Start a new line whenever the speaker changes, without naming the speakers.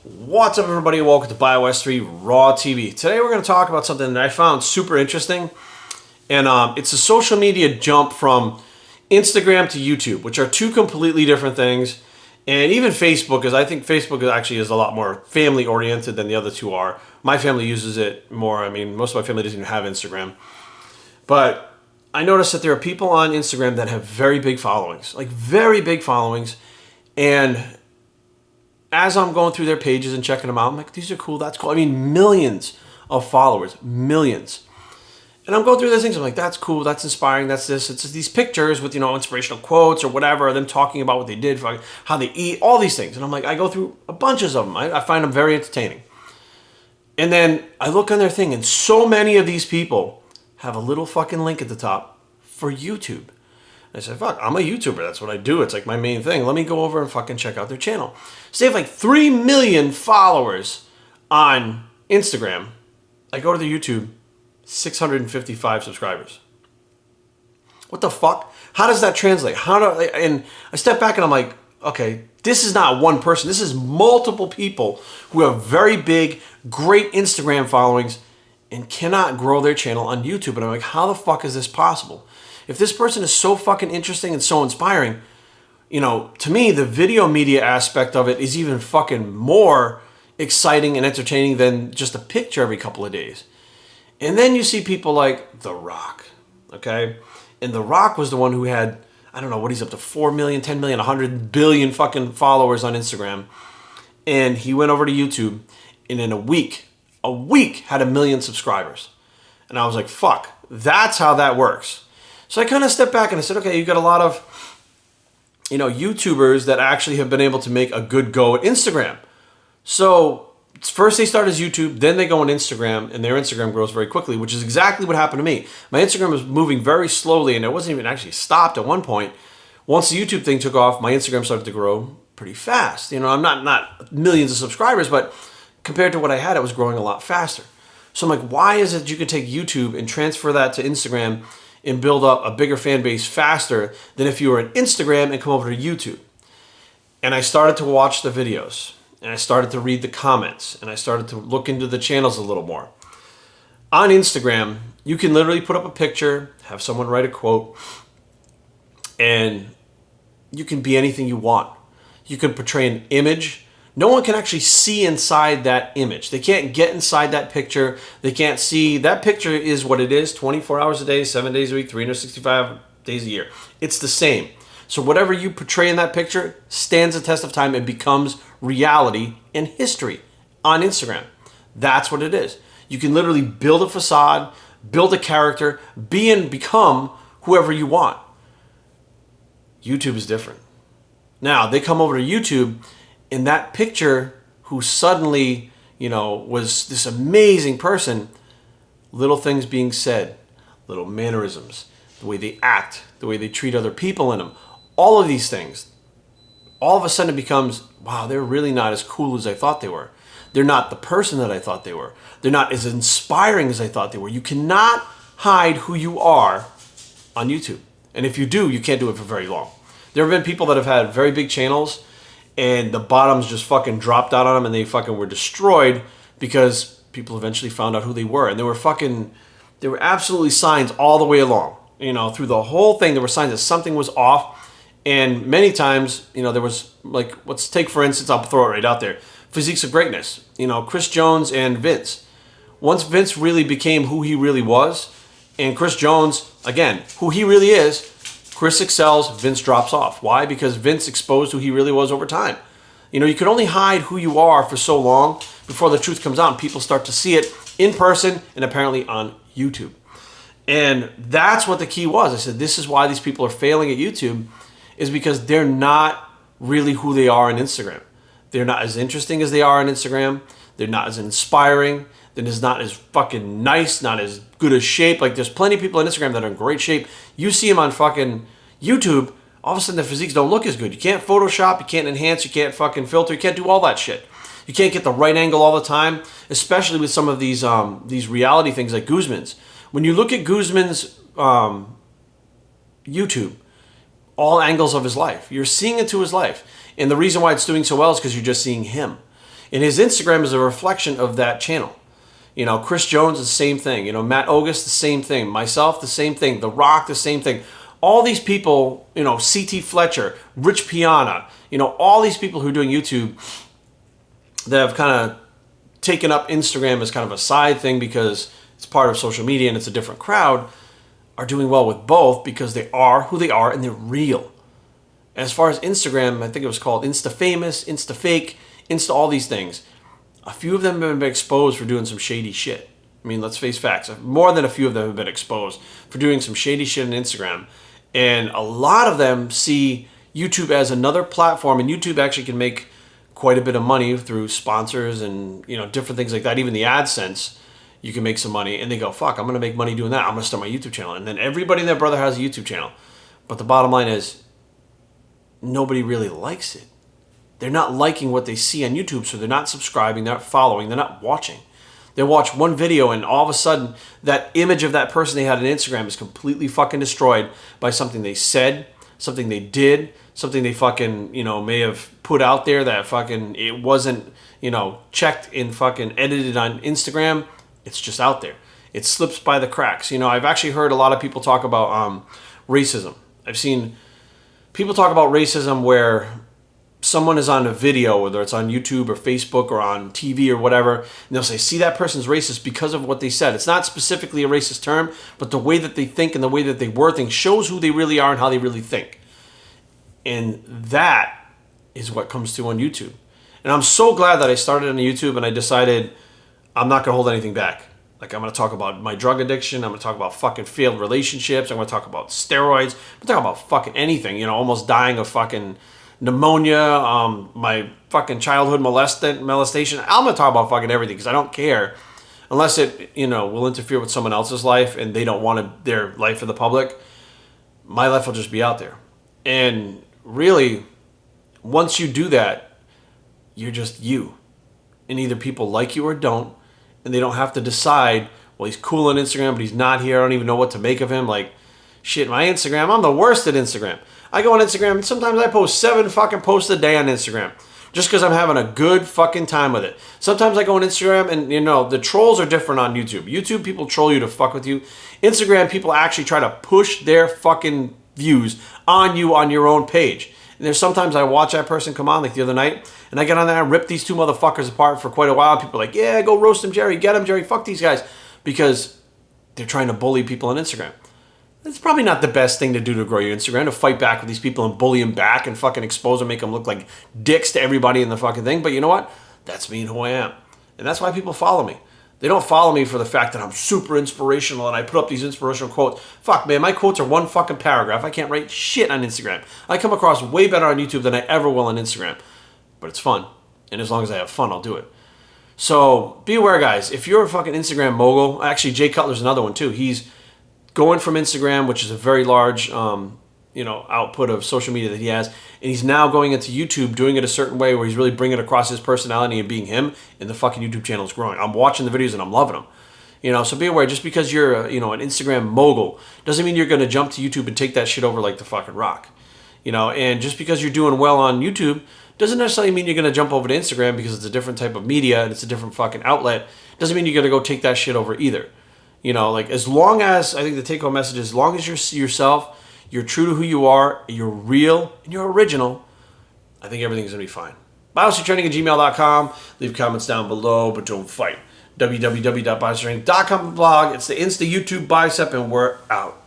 What's up, everybody? Welcome to Bios3 Raw TV. Today we're going to talk about something that I found super interesting, and it's a social media jump from Instagram to YouTube, which are two completely different things. And even Facebook, because I think Facebook actually is a lot more family oriented than the other two are. My family uses it more. I mean, most of my family doesn't even have Instagram. But I noticed that there are people on Instagram that have very big followings, like very big followings, and as I'm going through their pages and checking them out, I'm like, these are cool, that's cool. I mean, millions of followers, millions. And I'm going through those things, I'm like, that's cool, that's inspiring, that's this. It's these pictures with, inspirational quotes or whatever, or them talking about what they did, how they eat, all these things. And I'm like, I go through a bunch of them. I find them very entertaining. And then I look on their thing, and so many of these people have a little fucking link at the top for YouTube. I said, fuck, I'm a YouTuber. That's what I do. It's like my main thing. Let me go over and fucking check out their channel. So they have like 3 million followers on Instagram. I go to the YouTube, 655 subscribers. What the fuck? How does that translate? And I step back and I'm like, okay, this is not one person. This is multiple people who have very big, great Instagram followings and cannot grow their channel on YouTube. And I'm like, how the fuck is this possible? If this person is so fucking interesting and so inspiring, to me, the video media aspect of it is even fucking more exciting and entertaining than just a picture every couple of days. And then you see people like The Rock, okay? And The Rock was the one who had, I don't know what he's up to, 4 million, 10 million, 100 billion fucking followers on Instagram. And he went over to YouTube and in a week had 1 million subscribers. And I was like, fuck, that's how that works. So I kind of stepped back and I said, okay, you've got a lot of, YouTubers that actually have been able to make a good go at Instagram. So first they start as YouTube, then they go on Instagram, and their Instagram grows very quickly, which is exactly what happened to me. My Instagram was moving very slowly, and it wasn't even actually stopped at one point. Once the YouTube thing took off, my Instagram started to grow pretty fast. I'm not millions of subscribers, but compared to what I had, it was growing a lot faster. So I'm like, why is it you could take YouTube and transfer that to Instagram and build up a bigger fan base faster than if you were on Instagram and come over to YouTube? And I started to watch the videos, and I started to read the comments, and I started to look into the channels a little more. On Instagram, you can literally put up a picture, have someone write a quote, and you can be anything you want. You can portray an image. No one can actually see inside that image. They can't get inside that picture. They can't see. That picture is what it is, 24 hours a day, 7 days a week, 365 days a year. It's the same. So whatever you portray in that picture stands the test of time and becomes reality and history on Instagram. That's what it is. You can literally build a facade, build a character, be and become whoever you want. YouTube is different. Now, they come over to YouTube, in that picture, who suddenly, was this amazing person, little things being said, little mannerisms, the way they act, the way they treat other people in them, all of these things, all of a sudden it becomes, wow, they're really not as cool as I thought they were. They're not the person that I thought they were. They're not as inspiring as I thought they were. You cannot hide who you are on YouTube. And if you do, you can't do it for very long. There have been people that have had very big channels and the bottoms just fucking dropped out on them and they fucking were destroyed because people eventually found out who they were. And there were absolutely signs all the way along. Through the whole thing, there were signs that something was off. And many times, there was, like, let's take, for instance, I'll throw it right out there, physiques of greatness. Chris Jones and Vince. Once Vince really became who he really was, and Chris Jones, again, who he really is, Chris excels, Vince drops off. Why? Because Vince exposed who he really was over time. You can only hide who you are for so long before the truth comes out and people start to see it in person and apparently on YouTube. And that's what the key was. I said, this is why these people are failing at YouTube, is because they're not really who they are on Instagram. They're not as interesting as they are on Instagram. They're not as inspiring. They're not as fucking nice, not as good a shape. Like, there's plenty of people on Instagram that are in great shape. You see them on fucking YouTube, all of a sudden the physiques don't look as good. You can't Photoshop, you can't enhance, you can't fucking filter, you can't do all that shit. You can't get the right angle all the time, especially with some of these reality things like Guzman's. When you look at Guzman's YouTube, all angles of his life, you're seeing into his life. And the reason why it's doing so well is because you're just seeing him. And his Instagram is a reflection of that channel. You know, Chris Jones, the same thing. You know, Matt Ogus, the same thing. Myself, the same thing. The Rock, the same thing. All these people, you know, C.T. Fletcher, Rich Piana, you know, all these people who are doing YouTube that have kind of taken up Instagram as kind of a side thing because it's part of social media and it's a different crowd, are doing well with both because they are who they are and they're real. As far as Instagram, I think it was called Insta Famous, Insta Fake, Insta all these things. A few of them have been exposed for doing some shady shit. I mean, let's face facts. More than a few of them have been exposed for doing some shady shit on Instagram. And a lot of them see YouTube as another platform, and YouTube actually can make quite a bit of money through sponsors and, you know, different things like that. Even the AdSense, you can make some money. And they go, fuck, I'm going to make money doing that. I'm going to start my YouTube channel. And then everybody and their brother has a YouTube channel. But the bottom line is, nobody really likes it. They're not liking what they see on YouTube, so they're not subscribing, they're not following, they're not watching. They watch one video and all of a sudden that image of that person they had on Instagram is completely fucking destroyed by something they said, something they did, something they fucking, you know, may have put out there that fucking, it wasn't, you know, checked and fucking edited on Instagram. It's just out there. It slips by the cracks. You know, I've actually heard a lot of people talk about racism. I've seen people talk about racism where someone is on a video, whether it's on YouTube or Facebook or on TV or whatever, and they'll say, see, that person's racist because of what they said. It's not specifically a racist term, but the way that they think and the way that they word things shows who they really are and how they really think. And that is what comes through on YouTube. And I'm so glad that I started on YouTube and I decided I'm not going to hold anything back. Like, I'm going to talk about my drug addiction. I'm going to talk about fucking failed relationships. I'm going to talk about steroids. I'm going to talk about fucking anything, you know, almost dying of fucking pneumonia, my fucking childhood molestation. I'm going to talk about fucking everything because I don't care unless it, you know, will interfere with someone else's life and they don't want their life for the public. My life will just be out there. And really, once you do that, you're just you. And either people like you or don't. And they don't have to decide, well, he's cool on Instagram, but he's not here. I don't even know what to make of him. Like, shit, my Instagram, I'm the worst at Instagram. I go on Instagram and sometimes I post 7 fucking posts a day on Instagram just because I'm having a good fucking time with it. Sometimes I go on Instagram and, you know, the trolls are different on YouTube. YouTube, people troll you to fuck with you. Instagram, people actually try to push their fucking views on you on your own page. And there's sometimes I watch that person come on, like the other night, and I get on there and rip these two motherfuckers apart for quite a while. People are like, yeah, go roast him, Jerry. Get him, Jerry. Fuck these guys. Because they're trying to bully people on Instagram. It's probably not the best thing to do to grow your Instagram, to fight back with these people and bully them back and fucking expose them, make them look like dicks to everybody in the fucking thing. But you know what? That's me and who I am. And that's why people follow me. They don't follow me for the fact that I'm super inspirational and I put up these inspirational quotes. Fuck, man, my quotes are one fucking paragraph. I can't write shit on Instagram. I come across way better on YouTube than I ever will on Instagram. But it's fun. And as long as I have fun, I'll do it. So be aware, guys. If you're a fucking Instagram mogul, actually, Jay Cutler's another one too. He's going from Instagram, which is a very large, you know, output of social media that he has, and he's now going into YouTube, doing it a certain way where he's really bringing across his personality and being him, and the fucking YouTube channel is growing. I'm watching the videos and I'm loving them. You know, so be aware, just because you're, you know, an Instagram mogul doesn't mean you're going to jump to YouTube and take that shit over like the fucking Rock. You know, and just because you're doing well on YouTube doesn't necessarily mean you're going to jump over to Instagram because it's a different type of media and it's a different fucking outlet. Doesn't mean you're going to go take that shit over either. You know, like, as long as, I think the take-home message is, as long as you're yourself, you're true to who you are, you're real, and you're original, I think everything's going to be fine. Bios3training@gmail.com. Leave comments down below, but don't fight. www.bios3training.com blog. It's the Insta YouTube bicep, and we're out.